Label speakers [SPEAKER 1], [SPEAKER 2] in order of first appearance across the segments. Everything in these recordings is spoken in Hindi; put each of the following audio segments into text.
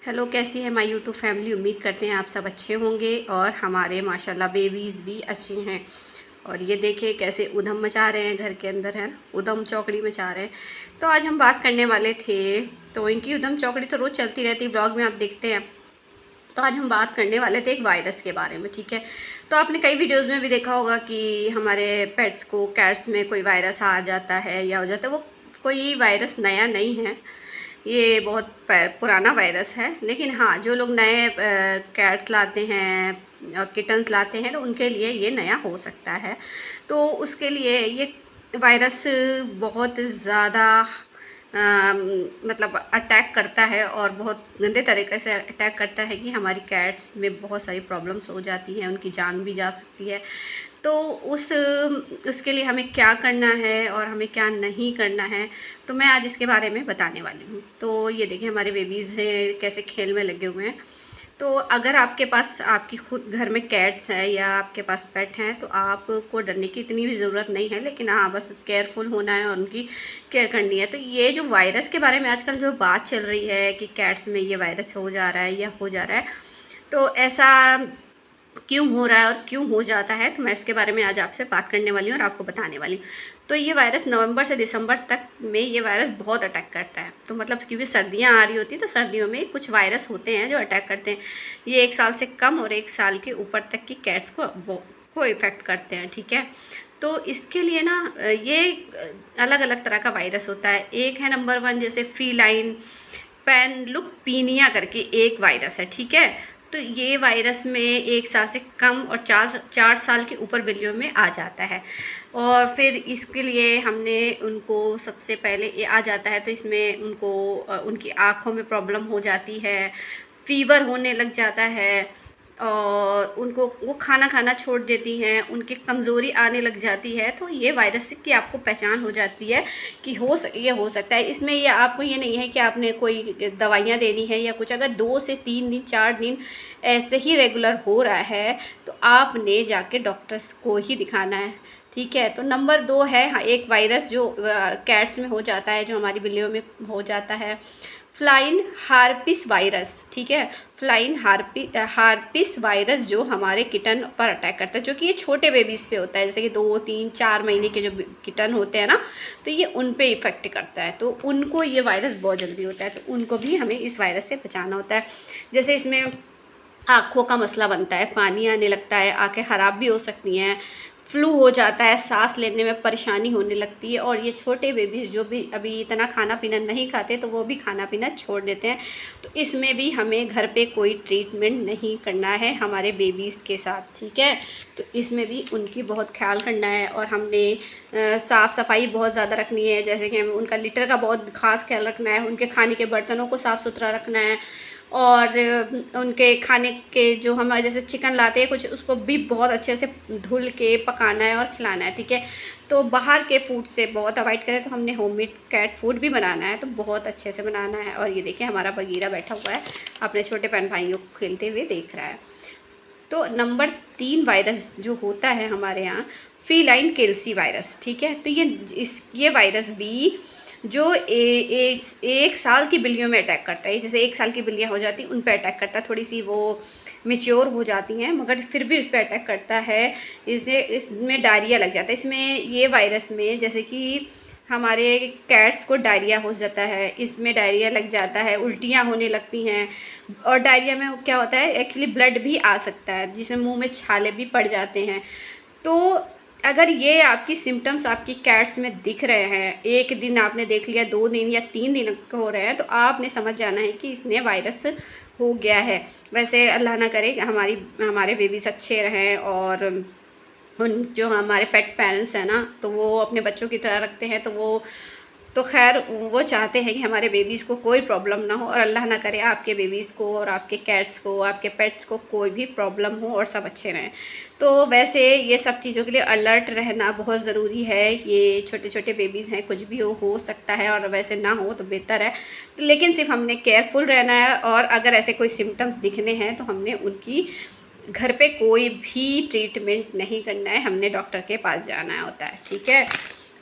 [SPEAKER 1] हेलो, कैसी है माय यूट्यूब फैमिली। उम्मीद करते हैं आप सब अच्छे होंगे और हमारे माशाल्लाह बेबीज़ भी अच्छी हैं। और ये देखें कैसे उधम मचा रहे हैं घर के अंदर, है ना, उधम चौकड़ी मचा रहे हैं। तो आज हम बात करने वाले थे, तो इनकी उधम चौकड़ी तो रोज़ चलती रहती, ब्लॉग में आप देखते हैं। तो आज हम बात करने वाले थे एक वायरस के बारे में, ठीक है। तो आपने कई वीडियोज़ में भी देखा होगा कि हमारे पेट्स को, कैट्स में कोई वायरस आ जाता है या हो जाता है। वो कोई वायरस नया नहीं है, ये बहुत पुराना वायरस है। लेकिन हाँ, जो लोग नए कैट्स लाते हैं और किटन्स लाते हैं तो उनके लिए ये नया हो सकता है। तो उसके लिए ये वायरस बहुत ज़्यादा मतलब अटैक करता है और बहुत गंदे तरीके से अटैक करता है कि हमारी कैट्स में बहुत सारी प्रॉब्लम्स हो जाती हैं, उनकी जान भी जा सकती है। तो उसके लिए हमें क्या करना है और हमें क्या नहीं करना है, तो मैं आज इसके बारे में बताने वाली हूँ। तो ये देखिए हमारे बेबीज़ हैं कैसे खेल में लगे हुए हैं। तो अगर आपके पास आपकी खुद घर में कैट्स है या आपके पास पेट हैं तो आपको डरने की इतनी भी ज़रूरत नहीं है। लेकिन हाँ, बस केयरफुल होना है और उनकी केयर करनी है। तो ये जो वायरस के बारे में आजकल जो बात चल रही है कि कैट्स में ये वायरस हो जा रहा है या हो जा रहा है, तो ऐसा क्यों हो रहा है और क्यों हो जाता है, तो मैं इसके बारे में आज आपसे बात करने वाली हूँ और आपको बताने वाली हूँ। तो ये वायरस नवंबर से दिसंबर तक में ये वायरस बहुत अटैक करता है। तो मतलब क्योंकि सर्दियाँ आ रही होती हैं तो सर्दियों में कुछ वायरस होते हैं जो अटैक करते हैं। ये 1 साल से कम और 1 साल के ऊपर तक की कैट्स को इफ़ेक्ट करते हैं, ठीक है। तो इसके लिए ना ये अलग अलग तरह का वायरस होता है। एक है नंबर 1, जैसे फीलाइन पैनलुपिनिया करके एक वायरस है, ठीक है। तो ये वायरस में 1 साल से कम और 4 साल के ऊपर बिल्लियों में आ जाता है। और फिर इसके लिए हमने उनको सबसे पहले ये आ जाता है तो इसमें उनको उनकी आँखों में प्रॉब्लम हो जाती है, फ़ीवर होने लग जाता है और उनको वो खाना खाना छोड़ देती हैं, उनकी कमज़ोरी आने लग जाती है। तो ये वायरस की आपको पहचान हो जाती है कि ये हो सकता है। इसमें ये आपको ये नहीं है कि आपने कोई दवाइयाँ देनी है या कुछ। अगर 2 से 3 दिन 4 दिन ऐसे ही रेगुलर हो रहा है तो आपने जाके डॉक्टर्स को ही दिखाना है, ठीक है। तो नंबर 2 है, हाँ, एक वायरस जो कैट्स में हो जाता है, जो हमारी बिल्लियों में हो जाता है, फ्लाइन हार्पिस वायरस, ठीक है। फ्लाइन हार्पिस वायरस जो हमारे किटन पर अटैक करता है, जो कि ये छोटे बेबीज़ पे होता है, जैसे कि 2, 3, 4 महीने के जो किटन होते हैं ना, तो ये उन पे इफ़ेक्ट करता है। तो उनको ये वायरस बहुत जल्दी होता है, तो उनको भी हमें इस वायरस से बचाना होता है। जैसे इसमें आँखों का मसला बनता है, पानी आने लगता है, आँखें ख़राब भी हो सकती हैं, फ्लू हो जाता है, सांस लेने में परेशानी होने लगती है। और ये छोटे बेबीज़ जो भी अभी इतना खाना पीना नहीं खाते तो वो भी खाना पीना छोड़ देते हैं। तो इसमें भी हमें घर पे कोई ट्रीटमेंट नहीं करना है हमारे बेबीज़ के साथ, ठीक है। तो इसमें भी उनकी बहुत ख्याल करना है और हमने साफ़ सफाई बहुत ज़्यादा रखनी है। जैसे कि हमें उनका लिटर का बहुत ख़ास ख्याल रखना है, उनके खाने के बर्तनों को साफ़ सुथरा रखना है और उनके खाने के जो हम जैसे चिकन लाते हैं कुछ, उसको भी बहुत अच्छे से धुल के पकाना है और खिलाना है, ठीक है। तो बाहर के फूड से बहुत अवॉइड करें। तो हमने होममेड कैट फूड भी बनाना है तो बहुत अच्छे से बनाना है। और ये देखिए हमारा बगीरा बैठा हुआ है, अपने छोटे बहन भाइयों को खेलते हुए देख रहा है। तो नंबर 3 वायरस जो होता है हमारे यहाँ, फीलाइन किलसी वायरस, ठीक है। तो ये वायरस भी जो 1 साल की बिल्लियों में अटैक करता है। जैसे 1 साल की बिल्लियाँ हो जाती हैं उन पे अटैक करता है, थोड़ी सी वो मैच्योर हो जाती हैं मगर फिर भी उस पे अटैक करता है। इसमें डायरिया लग जाता है। इसमें ये वायरस में जैसे कि हमारे कैट्स को डायरिया हो जाता है, इसमें डायरिया लग जाता है, उल्टियाँ होने लगती हैं। और डायरिया में क्या होता है, एक्चुअली ब्लड भी आ सकता है जिसमें मुंह में छाले भी पड़ जाते हैं। तो अगर ये आपकी सिम्टम्स आपकी कैट्स में दिख रहे हैं, 1 दिन आपने देख लिया, 2 दिन या 3 दिन हो रहे हैं, तो आपने समझ जाना है कि इसने वायरस हो गया है। वैसे अल्लाह ना करे हमारे बेबीज़ अच्छे रहें और उन जो हमारे पेट पेरेंट्स हैं ना, तो वो अपने बच्चों की तरह रखते हैं, तो खैर वो चाहते हैं कि हमारे बेबीज़ को कोई प्रॉब्लम ना हो। और अल्लाह ना करे आपके बेबीज़ को और आपके कैट्स को, आपके पेट्स को कोई भी प्रॉब्लम हो और सब अच्छे रहें। तो वैसे ये सब चीज़ों के लिए अलर्ट रहना बहुत ज़रूरी है। ये छोटे छोटे बेबीज़ हैं, कुछ भी हो सकता है और वैसे ना हो तो बेहतर है। तो लेकिन सिर्फ हमने केयरफुल रहना है और अगर ऐसे कोई सिम्टम्स दिखने हैं तो हमने उनकी घर पे कोई भी ट्रीटमेंट नहीं करना है, हमने डॉक्टर के पास जाना होता है, ठीक है।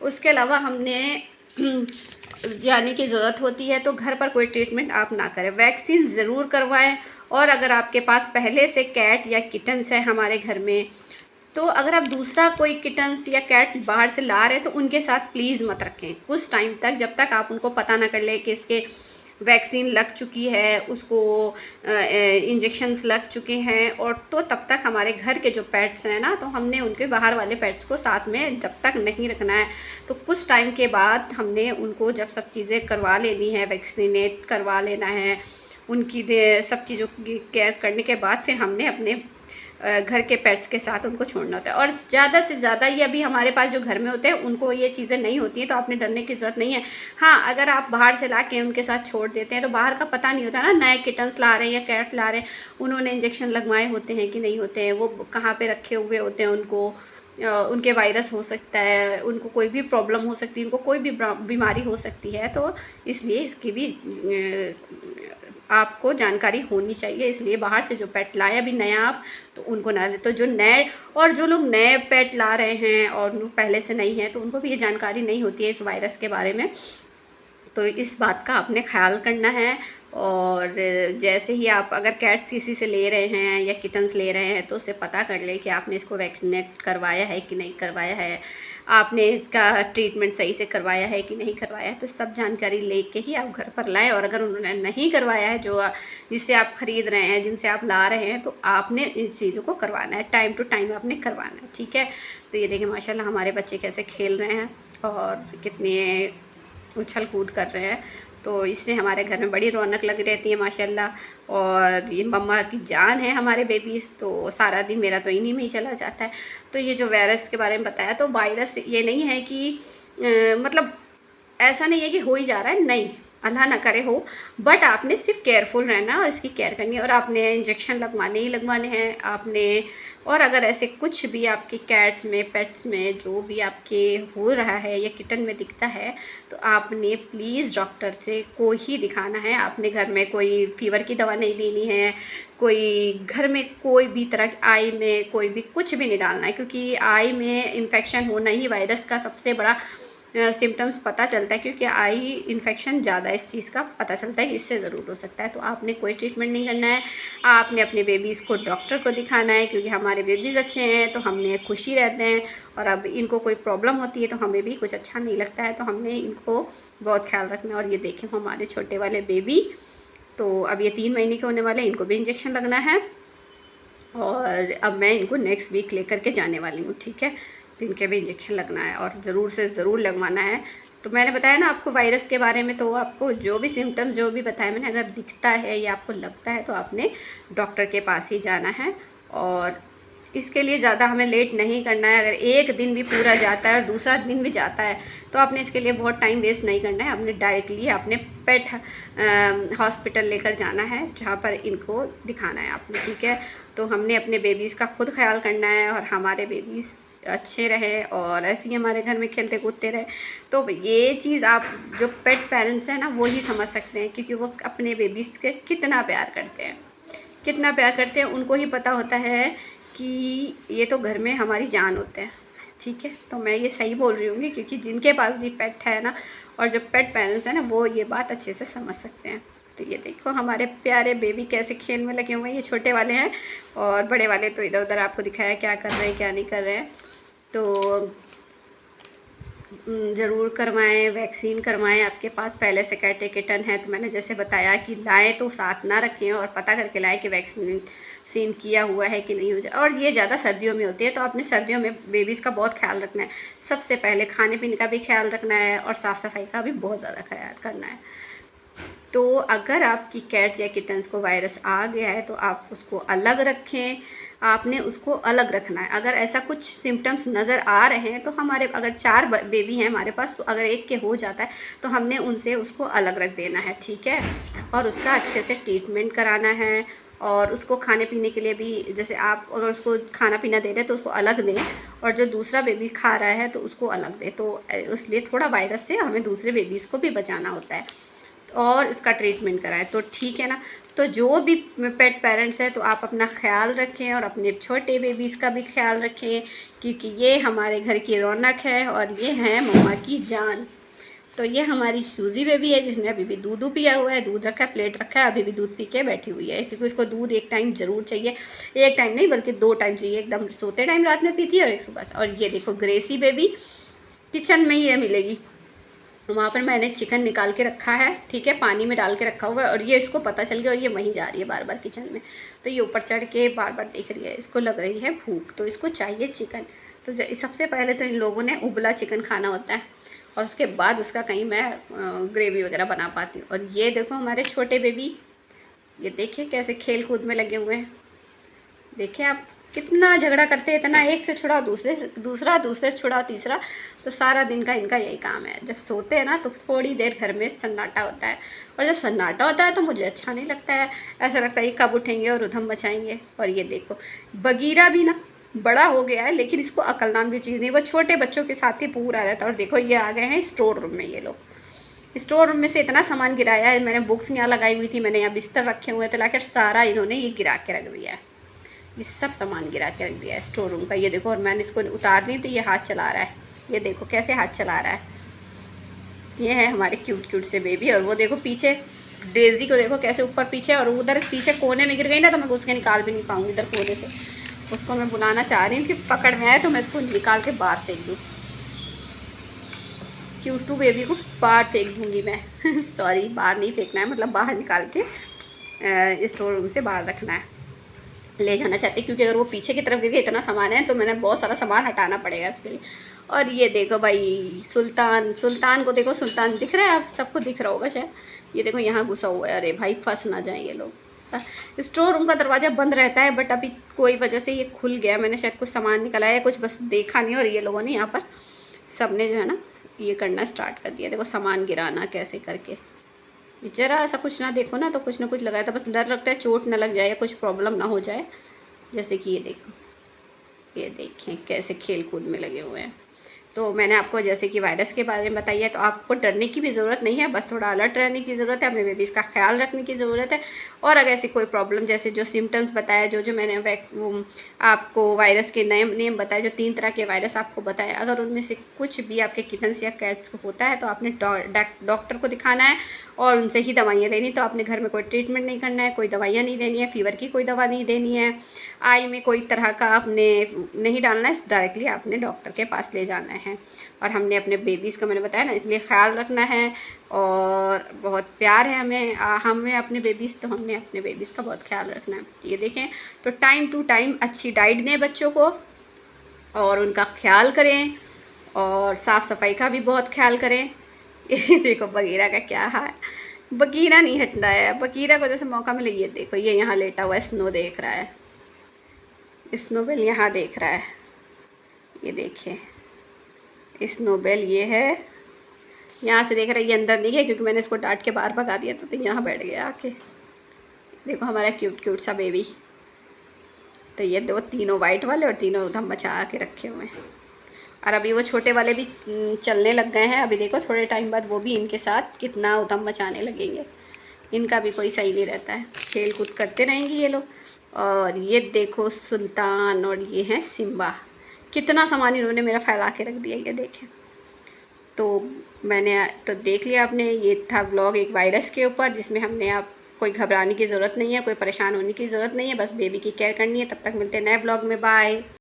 [SPEAKER 1] उसके अलावा हमने जाने की ज़रूरत होती है तो घर पर कोई ट्रीटमेंट आप ना करें, वैक्सीन ज़रूर करवाएं। और अगर आपके पास पहले से कैट या किटन्स है हमारे घर में, तो अगर आप दूसरा कोई किटन्स या कैट बाहर से ला रहे हैं तो उनके साथ प्लीज़ मत रखें कुछ टाइम तक, जब तक आप उनको पता ना कर ले कि इसके वैक्सीन लग चुकी है, उसको इंजेक्शंस लग चुके हैं। और तो तब तक हमारे घर के जो पेट्स हैं ना, तो हमने उनके बाहर वाले पेट्स को साथ में जब तक नहीं रखना है। तो कुछ टाइम के बाद हमने उनको जब सब चीज़ें करवा लेनी है, वैक्सीनेट करवा लेना है, उनकी सब चीज़ों की केयर करने के बाद फिर हमने अपने घर के पेट्स के साथ उनको छोड़ना होता है। और ज़्यादा से ज़्यादा ये अभी हमारे पास जो घर में होते हैं उनको ये चीज़ें नहीं होती हैं, तो आपने डरने की ज़रूरत नहीं है। हाँ, अगर आप बाहर से ला के उनके साथ छोड़ देते हैं तो बाहर का पता नहीं होता ना, नए किटन्स ला रहे हैं या कैट ला रहे हैं, उन्होंने इंजेक्शन लगवाए होते हैं कि नहीं होते हैं, वो कहाँ पे रखे हुए होते हैं, उनको उनके वायरस हो सकता है, उनको कोई भी प्रॉब्लम हो सकती है, उनको कोई भी बीमारी हो सकती है। तो इसलिए इसकी भी आपको जानकारी होनी चाहिए। इसलिए बाहर से जो पेट लाए अभी नया आप, तो उनको ना लें। तो जो नए और जो लोग नए पेट ला रहे हैं और पहले से नहीं है, तो उनको भी ये जानकारी नहीं होती है इस वायरस के बारे में। तो इस बात का आपने ख़्याल करना है। और जैसे ही आप अगर कैट्स किसी से ले रहे हैं या किटन्स ले रहे हैं तो उससे पता कर लें कि आपने इसको वैक्सीनेट करवाया है कि नहीं करवाया है, आपने इसका ट्रीटमेंट सही से करवाया है कि नहीं करवाया है। तो सब जानकारी लेके ही आप घर पर लाएं। और अगर उन्होंने नहीं करवाया है, जो जिससे आप ख़रीद रहे हैं, जिनसे आप ला रहे हैं, तो आपने इन चीज़ों को करवाना है, टाइम टू टाइम आपने करवाना है, ठीक है। तो ये देखिए माशाल्लाह हमारे बच्चे कैसे खेल रहे हैं और कितने उछल कूद कर रहे हैं। तो इससे हमारे घर में बड़ी रौनक लगी रहती है माशाल्लाह। और ये मम्मा की जान है हमारे बेबीज़, तो सारा दिन मेरा तो इन्हीं में ही चला जाता है। तो ये जो वायरस के बारे में बताया, तो वायरस ये नहीं है कि मतलब ऐसा नहीं है कि हो ही जा रहा है, नहीं, अल्लाह ना करे हो, बट आपने सिर्फ केयरफुल रहना और इसकी केयर करनी है। और आपने इंजेक्शन लगवाने ही लगवाने हैं आपने। और अगर ऐसे कुछ भी आपकी कैट्स में, पेट्स में जो भी आपके हो रहा है या किटन में दिखता है, तो आपने प्लीज़ डॉक्टर से को ही दिखाना है। आपने घर में कोई फीवर की दवा नहीं देनी है, कोई घर में कोई भी तरह की आई में कोई भी कुछ भी नहीं डालना है, क्योंकि आई में इन्फेक्शन होना ही वायरस का सबसे बड़ा सिम्टम्स पता चलता है। क्योंकि आई इन्फेक्शन ज़्यादा इस चीज़ का पता चलता है कि इससे ज़रूर हो सकता है। तो आपने कोई ट्रीटमेंट नहीं करना है, आपने अपने बेबीज़ को डॉक्टर को दिखाना है, क्योंकि हमारे बेबीज़ अच्छे हैं तो हमने खुशी रहते हैं। और अब इनको कोई प्रॉब्लम होती है तो हमें भी कुछ अच्छा नहीं लगता है, तो हमने इनको बहुत ख्याल रखना है। और ये देखें हमारे छोटे वाले बेबी, तो अब ये 3 महीने के होने वाले हैं, इनको भी इंजेक्शन लगना है। और अब मैं इनको नेक्स्ट वीक लेकर के जाने वाली हूँ, ठीक है। तो इनके भी इंजेक्शन लगना है और ज़रूर से ज़रूर लगवाना है। तो मैंने बताया ना आपको वायरस के बारे में, तो आपको जो भी सिम्टम्स जो भी बताया मैंने, अगर दिखता है या आपको लगता है तो आपने डॉक्टर के पास ही जाना है। और इसके लिए ज़्यादा हमें लेट नहीं करना है। अगर एक दिन भी पूरा जाता है और दूसरा दिन भी जाता है, तो आपने इसके लिए बहुत टाइम वेस्ट नहीं करना है। आपने डायरेक्टली अपने पेट हॉस्पिटल लेकर जाना है, जहाँ पर इनको दिखाना है आपने, ठीक है। तो हमने अपने बेबीज़ का खुद ख्याल करना है और हमारे बेबीज़ अच्छे रहें और ऐसे ही हमारे घर में खेलते कूदते रहें। तो ये चीज़ आप जो पेट पेरेंट्स हैं ना, वो ही समझ सकते हैं, क्योंकि वो अपने बेबीज़ के कितना प्यार करते हैं, कितना प्यार करते हैं। उनको ही पता होता है कि ये तो घर में हमारी जान होते हैं, ठीक है। तो मैं ये सही बोल रही हूँगी, क्योंकि जिनके पास भी पेट है ना, और जो पेट पेरेंट्स हैं ना, वो ये बात अच्छे से समझ सकते हैं। तो ये देखो हमारे प्यारे बेबी कैसे खेल में लगे हुए हैं। ये छोटे वाले हैं और बड़े वाले तो इधर उधर आपको दिखाया क्या कर रहे हैं क्या नहीं कर रहे हैं। तो ज़रूर करवाएं, वैक्सीन करवाएं। आपके पास पहले से कैटे किटन है तो मैंने जैसे बताया कि लाएं तो साथ ना रखें और पता करके लाएं कि वैक्सीन किया हुआ है कि नहीं हो जाए। और ये ज़्यादा सर्दियों में होती है, तो आपने सर्दियों में बेबीज़ का बहुत ख्याल रखना है। सबसे पहले खाने पीने का भी ख्याल रखना है और साफ़ सफाई का भी बहुत ज़्यादा ख्याल करना है। तो अगर आपकी कैट या किटन्स को वायरस आ गया है तो आप उसको अलग रखें, आपने उसको अलग रखना है। अगर ऐसा कुछ सिम्टम्स नज़र आ रहे हैं तो हमारे अगर 4 बेबी हैं हमारे पास, तो अगर एक के हो जाता है तो हमने उनसे उसको अलग रख देना है, ठीक है। और उसका अच्छे से ट्रीटमेंट कराना है। और उसको खाने पीने के लिए भी, जैसे आप अगर उसको खाना पीना दे रहे हैं तो उसको अलग दें, और जो दूसरा बेबी खा रहा है तो उसको अलग दें। तो इसलिए थोड़ा वायरस से हमें दूसरे बेबीज़ को भी बचाना होता है और इसका ट्रीटमेंट कराएं, तो ठीक है ना। तो जो भी पेट पेरेंट्स हैं, तो आप अपना ख्याल रखें और अपने छोटे बेबीज़ का भी ख्याल रखें, क्योंकि ये हमारे घर की रौनक है और ये हैं मम्मा की जान। तो ये हमारी सूजी बेबी है जिसने अभी भी दूध पिया हुआ है, दूध रखा है, प्लेट रखा है, अभी भी दूध पी के बैठी हुई है क्योंकि इसको दूध एक टाइम ज़रूर चाहिए। एक टाइम नहीं बल्कि 2 टाइम चाहिए, एकदम सोते टाइम रात में पीती है और एक सुबह से। और ये देखो ग्रेसी बेबी किचन में ही है मिलेगी। वहाँ पर मैंने चिकन निकाल के रखा है, ठीक है, पानी में डाल के रखा हुआ है और ये इसको पता चल गया और ये वहीं जा रही है बार बार किचन में। तो ये ऊपर चढ़ के बार बार देख रही है, इसको लग रही है भूख, तो इसको चाहिए चिकन। तो सबसे पहले तो इन लोगों ने उबला चिकन खाना होता है और उसके बाद उसका कहीं मैं ग्रेवी वगैरह बना पाती हूँ। और ये देखो हमारे छोटे बेबी, ये देखिए कैसे खेल कूद में लगे हुए हैं। देखिए आप कितना झगड़ा करते हैं, इतना एक से छुड़ाओ दूसरे से छुड़ाओ तीसरा। तो सारा दिन का इनका यही काम है। जब सोते हैं ना तो थोड़ी देर घर में सन्नाटा होता है और जब सन्नाटा होता है तो मुझे अच्छा नहीं लगता है, ऐसा लगता है ये कब उठेंगे और उधम मचाएंगे। और ये देखो बगीरा भी ना बड़ा हो गया है लेकिन इसको अकल नाम की चीज़ नहीं, वो छोटे बच्चों के साथ ही पूरा रहता है। और देखो ये आ गए हैं स्टोर रूम में। ये लोग स्टोर रूम में से इतना सामान गिराया है, मैंने बुक्स यहाँ लगाई हुई थी, मैंने यहाँ बिस्तर रखे हुए थे, लाकर सारा इन्होंने ये गिरा के रख दिया है। ये सब सामान गिरा के रख दिया है स्टोर रूम का। ये देखो और मैंने इसको उतारनी तो ये हाथ चला रहा है, ये देखो कैसे हाथ चला रहा है। ये है हमारे क्यूट क्यूट से बेबी। और वो देखो पीछे डेज़ी को देखो कैसे ऊपर पीछे, और उधर पीछे कोने में गिर गई ना तो मैं उसके निकाल भी नहीं पाऊँगी इधर कोने से। उसको मैं बुलाना चाह रही हूँ कि पकड़ में आए तो मैं इसको निकाल के बाहर फेंक दूँ। क्यूटू बेबी को बाहर फेंक दूँगी मैं सॉरी बाहर नहीं फेंकना है, मतलब बाहर निकाल के स्टोर रूम से बाहर रखना है, ले जाना चाहती क्योंकि अगर वो पीछे की तरफ गिर गया, इतना सामान है तो मैंने बहुत सारा सामान हटाना पड़ेगा इसके लिए। और ये देखो भाई सुल्तान को देखो, सुल्तान दिख रहा है, आप सबको दिख रहा होगा शायद। ये देखो यहाँ घुसा हुआ है, अरे भाई फंस ना जाए ये लोग। स्टोर रूम का दरवाज़ा बंद रहता है बट अभी कोई वजह से ये खुल गया, मैंने शायद कुछ सामान निकला है कुछ, बस देखा नहीं। और ये लोगों ने यहाँ पर सब ने जो है ना ये करना स्टार्ट कर दिया, देखो सामान गिराना कैसे करके। ज़रा ऐसा कुछ ना देखो ना तो कुछ ना कुछ लगाया, तो बस डर लगता है चोट ना लग जाए या कुछ प्रॉब्लम ना हो जाए। जैसे कि ये देखो, ये देखें कैसे खेल कूद में लगे हुए हैं। तो मैंने आपको जैसे कि वायरस के बारे में बताइए, तो आपको डरने की भी ज़रूरत नहीं है, बस थोड़ा अलर्ट रहने की ज़रूरत है, अपने बेबीज़ का ख्याल रखने की ज़रूरत है। और अगर ऐसी कोई प्रॉब्लम जैसे जो सिम्टम्स बताए, जो मैंने आपको वायरस के नेम बताए, जो 3 तरह के वायरस आपको बताए, अगर उनमें से कुछ भी आपके किटन्स या कैट्स को होता है तो आपने डॉक्टर को दिखाना है और उनसे ही दवाइयाँ लेनी। तो आपने घर में कोई ट्रीटमेंट नहीं करना है, कोई दवाइयाँ नहीं देनी है, फ़ीवर की कोई दवा नहीं देनी है, आई में कोई तरह का आपने नहीं डालना है, डायरेक्टली आपने डॉक्टर के पास ले जाना है। और हमने अपने बेबीज़ का मैंने बताया ना, इसलिए ख्याल रखना है और बहुत प्यार है हमें अपने बेबीज़, तो हमने अपने बेबीज़ का बहुत ख्याल रखना है। ये देखें तो टाइम टू टाइम अच्छी डाइट दें बच्चों को और उनका ख्याल करें और साफ़ सफाई का भी बहुत ख्याल करें। ये देखो बगीरा का क्या हाल, बगीरा नहीं हटना है, बगीरा को जैसे मौका मिले। ये देखो ये यहाँ लेटा हुआ है, स्नो देख रहा है, स्नोबेल यहाँ देख रहा है, ये देखिए स्नोबेल ये है यहाँ से देख रहा है, ये अंदर नहीं है क्योंकि मैंने इसको डांट के बाहर भगा दिया तो यहाँ बैठ गया आके। देखो हमारा क्यूट क्यूट सा बेबी। तो ये दो तीनों वाइट वाले और तीनों उधम मचा के रखे हुए हैं। और अभी वो छोटे वाले भी चलने लग गए हैं, अभी देखो थोड़े टाइम बाद वो भी इनके साथ कितना उधम मचाने लगेंगे। इनका भी कोई सही नहीं रहता है, खेल कूद करते रहेंगे ये लोग। और ये देखो सुल्तान और ये हैं सिम्बा, कितना सामान इन्होंने मेरा फैला के रख दिया, ये देखें। तो मैंने तो देख लिया आपने, ये था व्लॉग एक वायरस के ऊपर जिसमें हमने आप कोई घबराने की ज़रूरत नहीं है, कोई परेशान होने की ज़रूरत नहीं है, बस बेबी की केयर करनी है। तब तक मिलते हैं नए व्लॉग में, बाय।